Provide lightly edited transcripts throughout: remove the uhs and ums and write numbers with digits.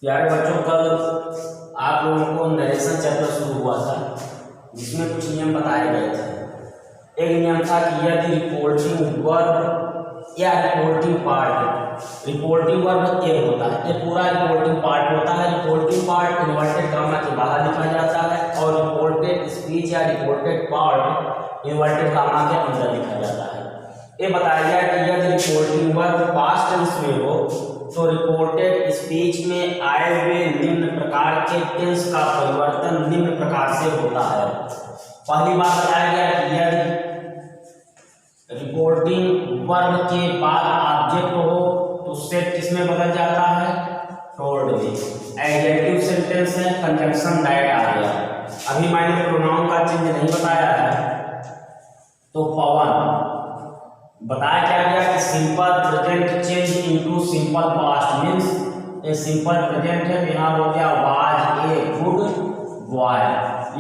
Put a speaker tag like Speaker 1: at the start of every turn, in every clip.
Speaker 1: प्यारे बच्चों, कल आप लोगों को नरेशन चैप्टर शुरू हुआ था जिसमें कुछ नियम बताए गए थे। एक नियम था कि यदि रिपोर्टिंग वर्ब या रिपोर्टिंग वर्ब एक होता है, ये पूरा रिपोर्टिंग पार्ट होता है। रिपोर्टिंग पार्ट इन्वर्टेड कॉमा के बाहर लिखा जाता है और रिपोर्टेड स्पीच या रिपोर्टेड पार्ट इन्वर्टेड कॉमा के अंदर लिखा जाता है। ये बताया गया कि यदि रिपोर्टिंग वर्ब पास्ट टेंस में हो तो रिपोर्टेड स्पीच में आए हुए निम्न प्रकार के टेंस का परिवर्तन निम्न प्रकार से होता है। पहली बात बताया गया कि यदि रिपोर्टिंग वर्ब के बाद ऑब्जेक्ट हो तो सेट किसमें बदल जाता है? टोल्ड में। एडजेक्टिव सेंटेंस है, कंजंक्शन दैट आ गया। अभी मैंने प्रोनाउन का चेंज नहीं बताया है, तो पवन बताया क्या गया कि simple present change into simple past means a simple present है, यहाँ हो गया वाज ए गुड बॉय।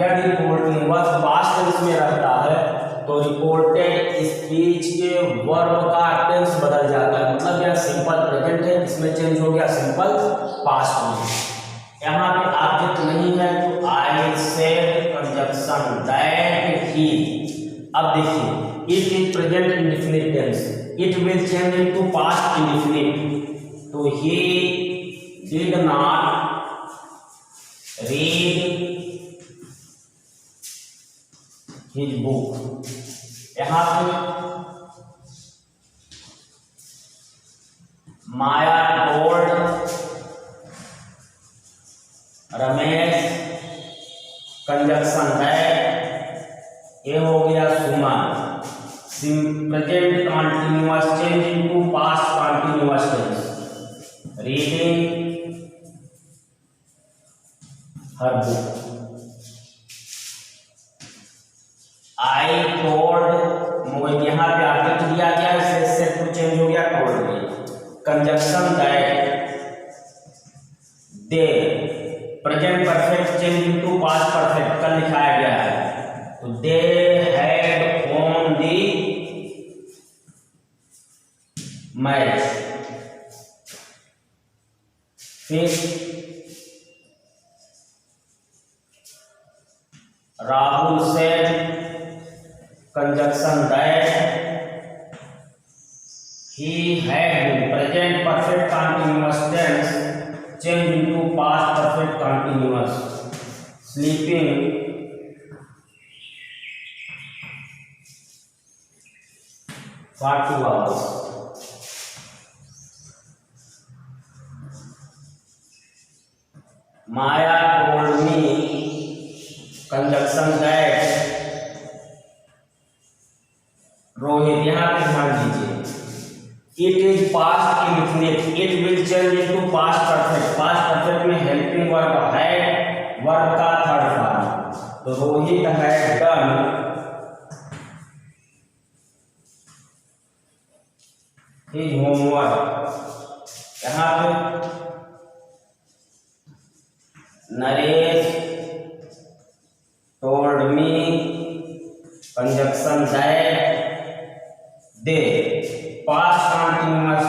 Speaker 1: यदि रिपोर्टिंग वर्ब पास्ट टेंस में रहता है तो रिपोर्टेड स्पीच के वर्ब का टेंस बदल जाता है, मतलब यह सिंपल प्रेजेंट है, इसमें चेंज हो गया सिंपल पास्ट में। यहाँ पे ऑब्जेक्ट नहीं है तो आई सेड कंजंक्शन दैट ही। अब देखिए, it is present indefinite tense, it will change into past indefinite, तो he did not read his book। यहाँ पे Maya told Ramesh conjunction that, ये हो गया Suman. Present continuous change into past continuous tense, reading her book. I told, यहाँ पे object दिया गया, इससे सेट टू चेंज हो गया टोल्ड में। Conjunction that, they present perfect change into past perfect, कल लिखाया गया है, तो they had on the match. फिर Rahul said conjunction that he had, present perfect continuous tense change into past perfect continuous, sleeping for 2 hours। Maya told me conjunction that Rohit, यहाँ पे ध्यान दीजिए, it is past indefinite, it will change into past perfect. Past perfect में helping verb है, verb का third form, तो Rohit had done his homework. यहाँ पे Naresh told me conjunction that they past continuous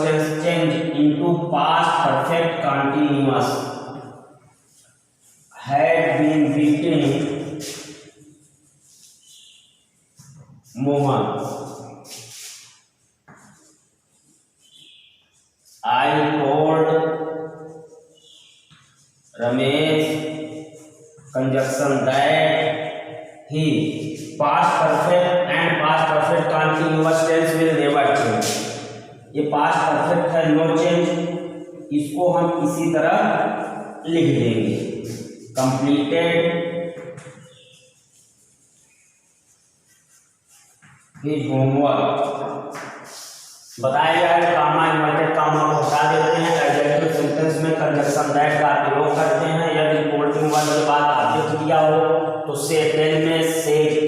Speaker 1: tense change into past perfect continuous, had been beating Mohan। I told Ramesh conjunction that he, past perfect and past perfect continuous tense will never change। ये past perfect है, no change, इसको हम इसी तरह लिख देंगे, completed his homework। बताया गया है कामा इन्वर्टेड कामा को हटा देते हैं, एडजेक्टिव सेंटेंस में कंजंक्शन दैट का प्रयोग करते हैं। यदि रिपोर्टिंग वर्ब के बाद ऑब्जेक्ट दिया हो तो सेट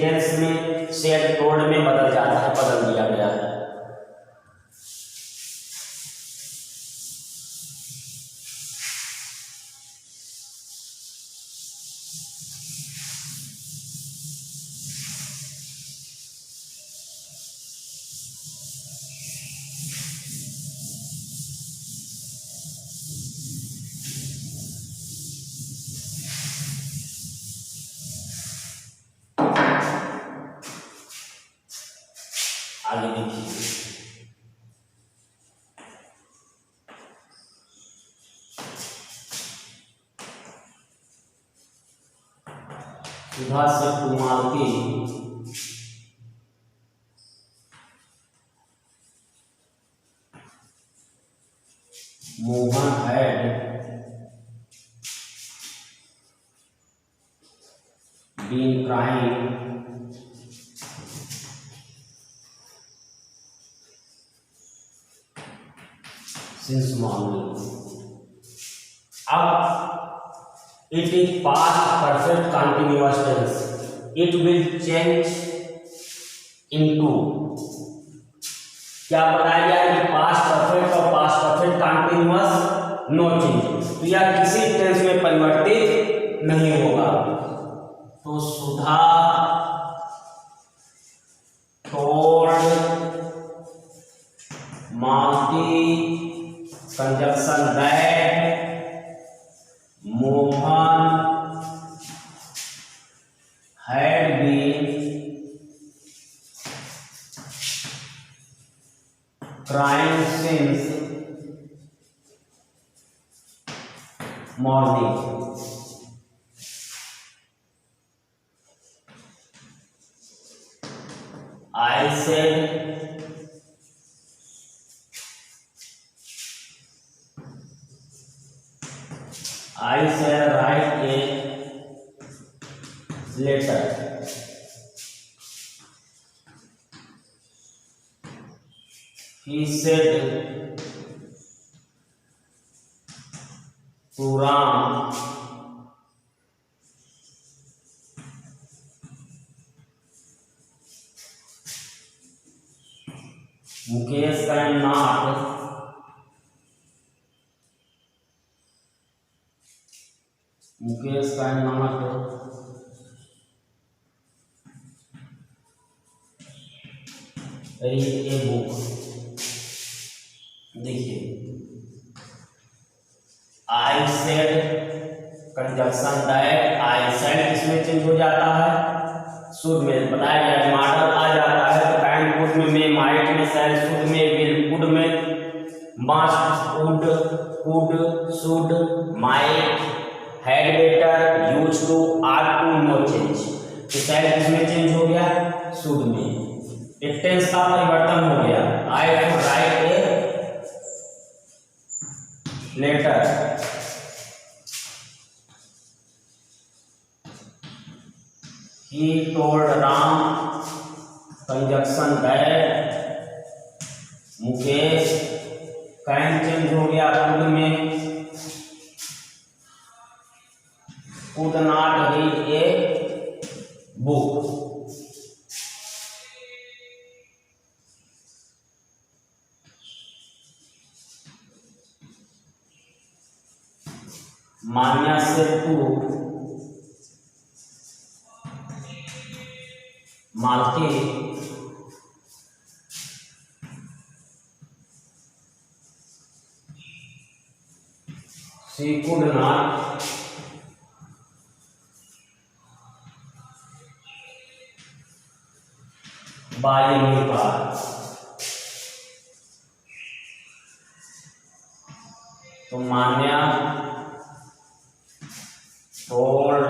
Speaker 1: टेंस में सेट टोल्ड में बदल जाता है, बदल दिया गया है। आगे देखिए, सुधा से कुमावती Mohan had been crying since morning. अब it is past perfect continuous tense. It will change into, क्या बताया गया है कि पास्ट परफेक्ट और past perfect continuous no change, तो यह किसी टेंस में परिवर्तित नहीं होगा। तो Sudha told Malti conjunction that Mohan had been crying since morning. I said write a letter. He said to Ram Mukesh cannot read a book. देखिए, I said conjunction that, I said इसमें चेंज हो जाता है, शुड में बताया गया model आ जाता है, तो कैन कुड में माइट में शैल शुड में विल कुड में must could should might had better used to are to no change, तो शैल किसमें चेंज हो गया, शुड में, एक टेंस का परिवर्तन हो गया। I should write a letter, he told Ram conjunction that Mukesh can change हो गया कुड में, could not read a book. Manya से to Malati she could not buy a new car, तो Manya told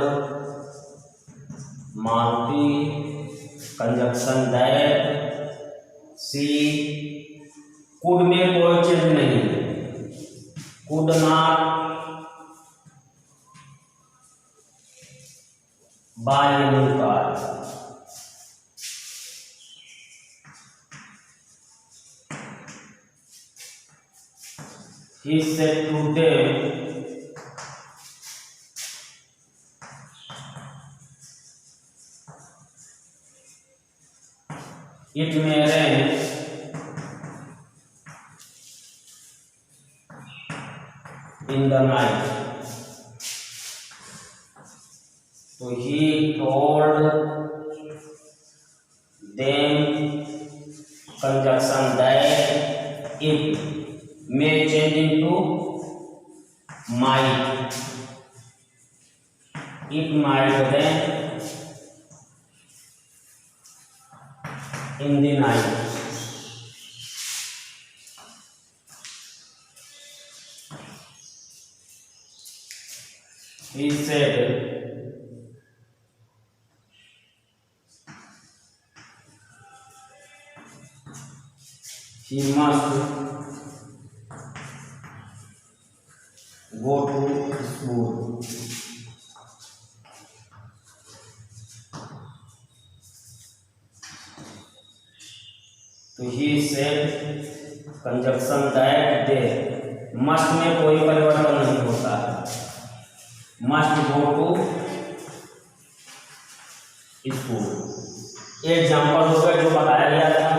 Speaker 1: Malti conjunction that she, could में कोई चीज नहीं, could not buy a new car, he said to them it may rain in the night, so he told them conjunction that it may change into might, it might rain in the night, he said he must go to school. तो he said conjunction that they, must में कोई परिवर्तन नहीं होता है, must go to school. Example हो गया जो बताया गया था,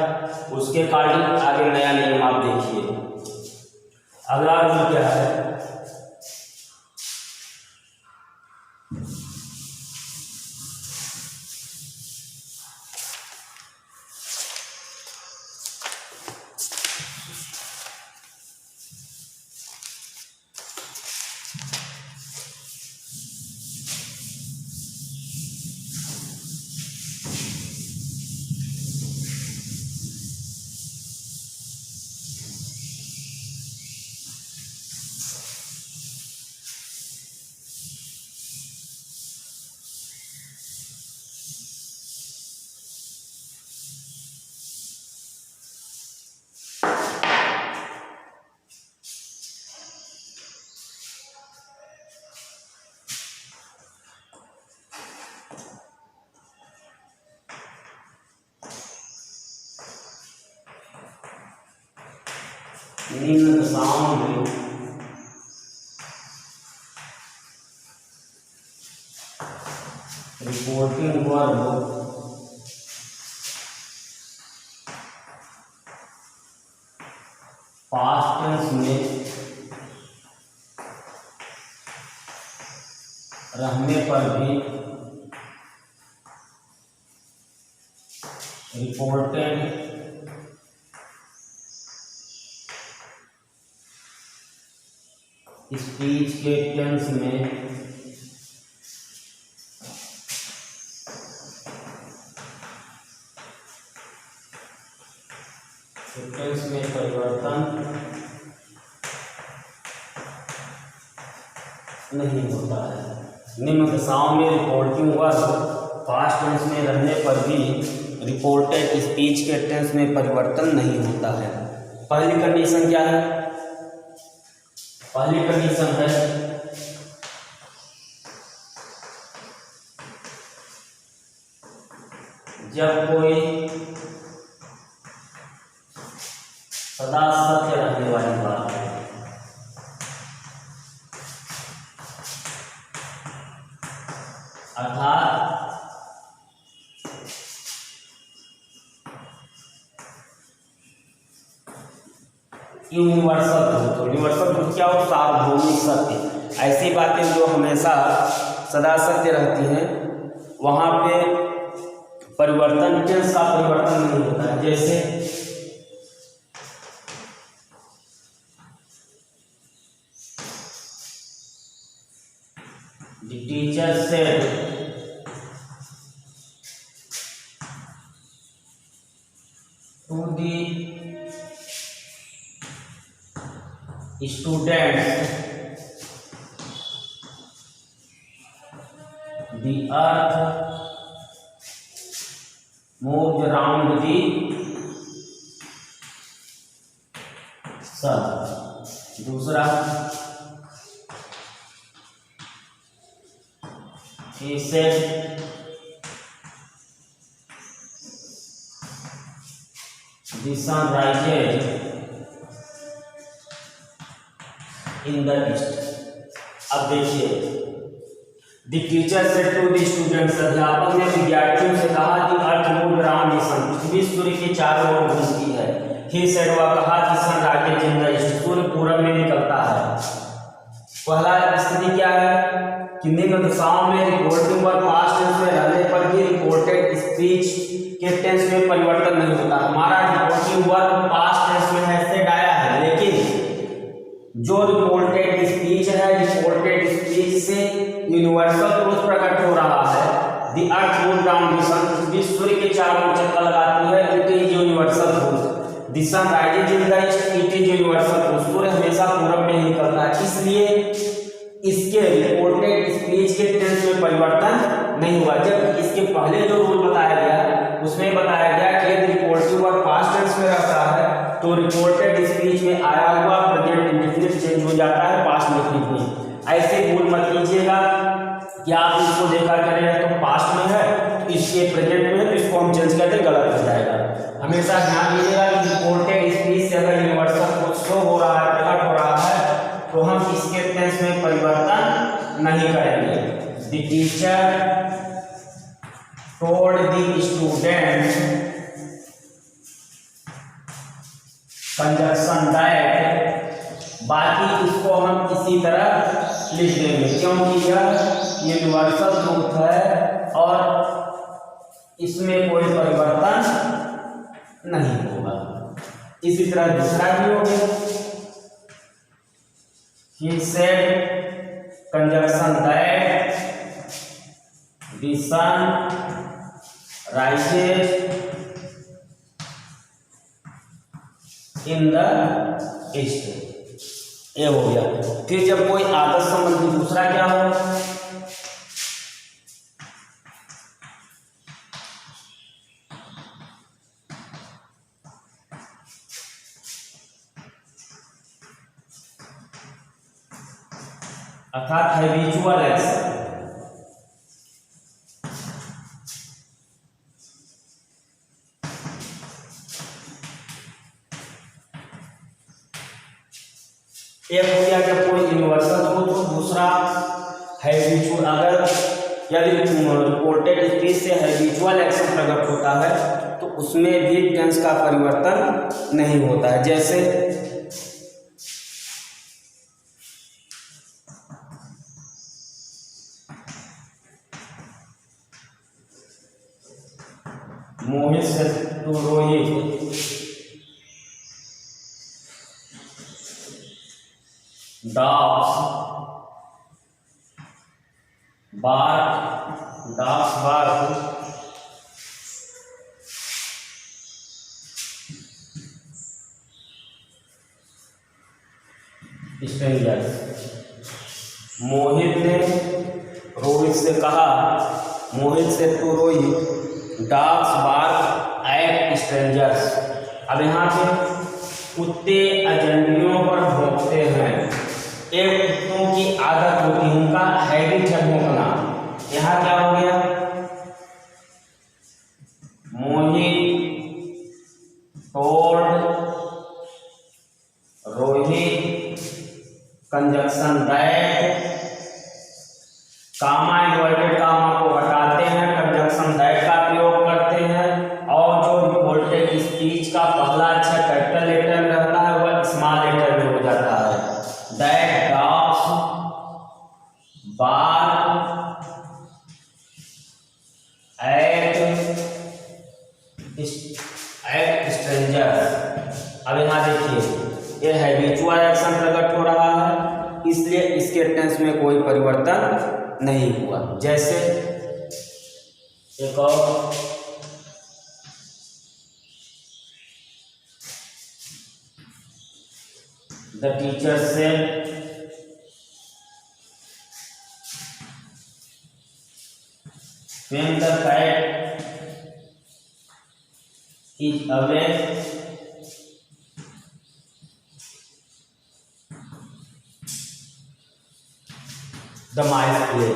Speaker 1: उसके अकॉर्डिंग आगे नया नियम आप देखिए। अगला रूल क्या है, निम्न दशाओं में रिपोर्टिंग वर्ब पास्ट टेंस में रहने पर भी रिपोर्टेड स्पीच के टेंस में परिवर्तन नहीं होता है। निम्न दशाओं में रिपोर्टिंग वर्ब पास्ट टेंस में रहने पर भी रिपोर्टेड स्पीच के टेंस में परिवर्तन नहीं होता है। पहली कंडीशन क्या है, पहली कंडीशन है जब कोई सदा सत्य रहने वाली बात है, अर्थात यूनिवर्सल ट्रूथ। यूनिवर्सल ट्रूथ क्या हो, सार्वभौमिक सत्य। ऐसी बातें जो हमेशा सदा सत्य रहती हैं वहां पे परिवर्तन, टेंस का परिवर्तन नहीं होता है। जैसे The teacher said to the students the earth moved around the sun। दूसरा, he said the sun rises in the east। अब देखिए, the teacher said to the students, अध्यापक ने विद्यार्थियों से कहा कि earth moved around the sun, पृथ्वी सूर्य के चारों ओर घूमती है। ही सेड, वह कहा कि sun rises in the east, सूर्य पूरब में निकलता है। पहला स्थिति क्या है कि निम्न दशाओं में रिपोर्टिंग वर्ब पास्ट टेंस में रहने पर भी रिपोर्टेड स्पीच के टेंस में परिवर्तन नहीं होता। हमारा रिपोर्टिंग वर्ब पास्ट टेंस में है, सेड आया है, लेकिन जो रिपोर्टेड स्पीच है, रिपोर्टेड स्पीच से यूनिवर्सल ट्रूथ प्रकट हो रहा है। The earth moved around the sun, पृथ्वी सूर्य के चारों ओर चक्कर लगाती है। It is universal truth. The sun rises in the east, it is universal truth. सूर्य हमेशा पूरब में ही निकलता है, इसलिए इसके रिपोर्टेड स्पीच इसके टेंस में परिवर्तन नहीं हुआ। जब इसके पहले जो रूल बताया गया उसमें बताया गया कि यदि रिपोर्टिव वर्ब पास्ट टेंस में रहता है तो रिपोर्टेड स्पीच में आया हुआ प्रेजेंट इंडेफिनिट चेंज हो जाता है पास्ट इंडेफिनिट में। ऐसे भूल मत कीजिएगा कि आप इसको देखा करें तो पास्ट में है तो इसके प्रेजेंट में है तो इसको हम चेंज करते गलत हो जाएगा। हमेशा ध्यान दीजिएगा कि रिपोर्टेड स्पीच से अगर यूनिवर्सल कुछ शो हो रहा है, प्रकट हो रहा है तो हम इसके टेंस में परिवर्तन नहीं करेंगे। The teacher told the student conjunction that, बाकी इसको हम इसी तरह लिख देंगे क्योंकि यह यूनिवर्सल ट्रूथ है और इसमें कोई परिवर्तन नहीं होगा। इसी तरह दूसरा भी हो गया, he said conjunction that the sun rises in the east, ये हो गया। फिर जब कोई आदत संबंधी दूसरा क्या हो, अर्थात हैबिचुअल एक्शन। एक हो गया जब कोई यूनिवर्सल हो तो दूसरा हैबिचुअल, अगर यदि रिपोर्टेड स्पीच से हैबिचुअल एक्शन प्रकट होता है तो उसमें भी टेंस का परिवर्तन नहीं होता है। जैसे Mohit said to Rohit, dogs bark, strangers. Mohit ने रोहित से कहा, Mohit said to Rohit, dogs bark at strangers. अब यहाँ पे कुत्ते अजनबियों पर भौंकते हैं। एक कुत्तों की आदत होती है, उनका हैबिट है भौंकना। यहाँ क्या हो गया, Mohit told Rohit conjunction that, comma inverted comma को हटाते हैं, कंजक्शन दैट का प्रयोग करते हैं और जो रिपोर्टेड स्पीच का पहला अक्षर कैपिटल लेटर में रहता है वह स्मॉल लेटर में हो जाता है। That dogs bark at strangers. अब यहाँ देखिए ये हैबिचुअल एक्शन प्रकट हो रहा है इसलिए इसके टेंस में कोई परिवर्तन नहीं हुआ। जैसे एक और, the teacher said when the cat is away the mice play,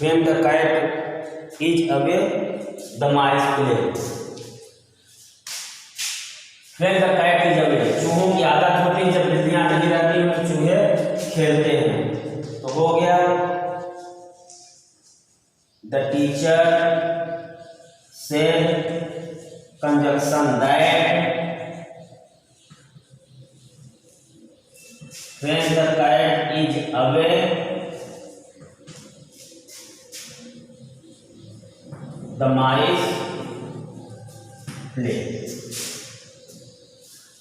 Speaker 1: when the cat is away the mice play, when the cat is away, चूहों की आदत होती है जब बिल्लियां नहीं रहती हैं तो चूहे खेलते हैं। तो हो गया the teacher said conjunction that when the cat is away the mice play।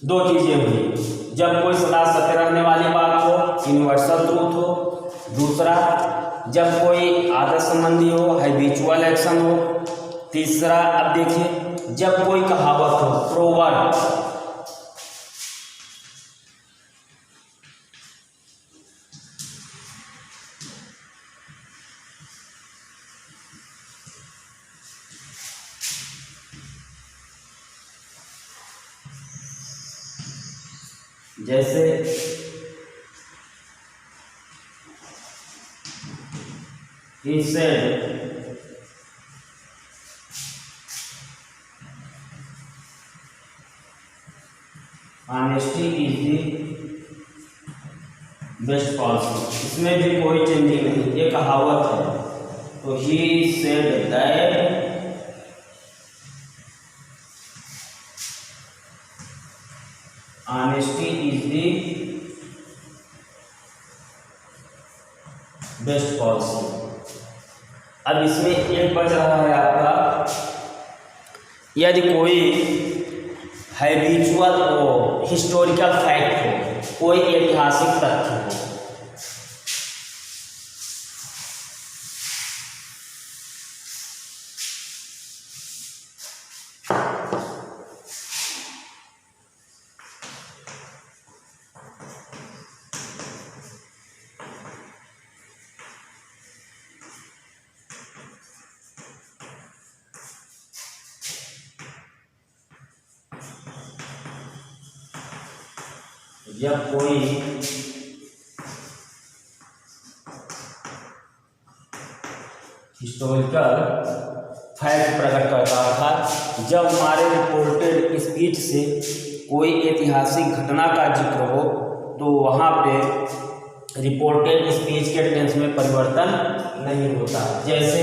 Speaker 1: दो चीजें हुई, जब कोई सदा सत्य रहने वाली बात हो यूनिवर्सल ट्रूथ हो, दूसरा जब कोई आदत संबंधी हो हैबिचुअल एक्शन हो, तीसरा अब देखिए जब कोई कहावत हो प्रोवर्ब, जैसे he said honesty is the best policy. इसमें भी कोई चेंजिंग नहीं, ये कहावत है। तो he said that honesty is the best policy. अब इसमें एक बच रहा है आपका, यदि कोई हैबिचुअल हो, हिस्टोरिकल फैक्ट हो, कोई ऐतिहासिक तथ्य हो, जब कोई हिस्टोरिकल फैक्ट प्रकट करता था, जब हमारे रिपोर्टेड स्पीच से कोई ऐतिहासिक घटना का जिक्र हो तो वहाँ पे रिपोर्टेड स्पीच के टेंस में परिवर्तन नहीं होता। जैसे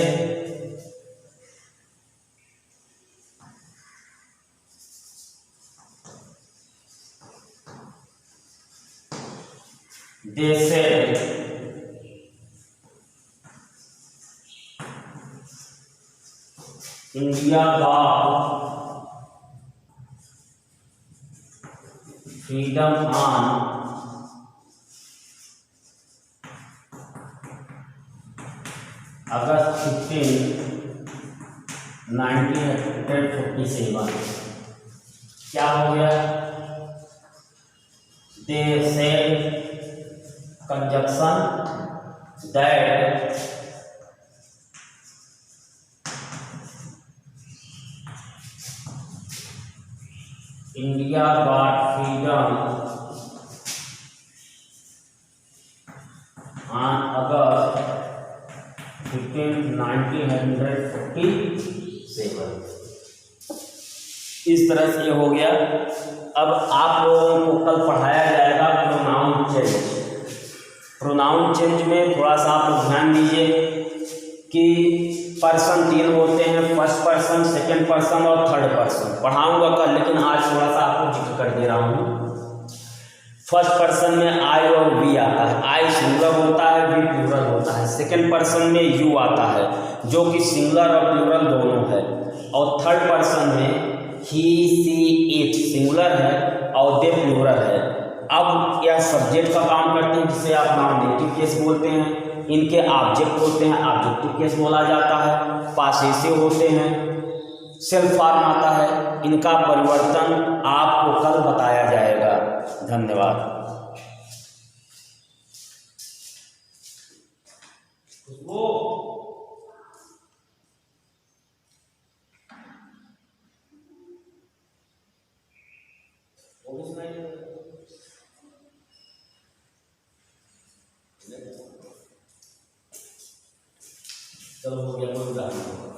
Speaker 1: they said India got freedom on August 15, 1947। क्या हो गया? They said conjunction that India got freedom on August 15, 1947। इस तरह से ये हो गया। अब आप लोगों को कल पढ़ाया जाएगा प्रोनाउन चेंज। प्रोनाउन चेंज में थोड़ा सा आप लोग ध्यान दीजिए कि पर्सन 3 होते हैं, फर्स्ट पर्सन, सेकंड पर्सन और थर्ड पर्सन। पढ़ाऊंगा कल, लेकिन आज थोड़ा सा आपको जिक्र कर दे रहा हूँ। फर्स्ट पर्सन में आई और वी आता है, आई सिंगुलर होता है, वी प्लूरल होता है। सेकंड पर्सन में यू आता है, जो कि सिंगुलर और प्लूरल दोनों है। और थर्ड पर्सन में ही, सी, इट सिंगुलर है और दे प्लूरल है। अब यह सब्जेक्ट का काम करते हैं, जिसे आप नॉमिनेटिव केस बोलते हैं। इनके ऑब्जेक्ट होते हैं, ऑब्जेक्टिव केस बोला जाता है। पासेसिव होते हैं, सेल्फ फॉर्म आता है। इनका परिवर्तन आपको कल बताया जाएगा। धन्यवाद। चलो हो गया, कोई बात नहीं।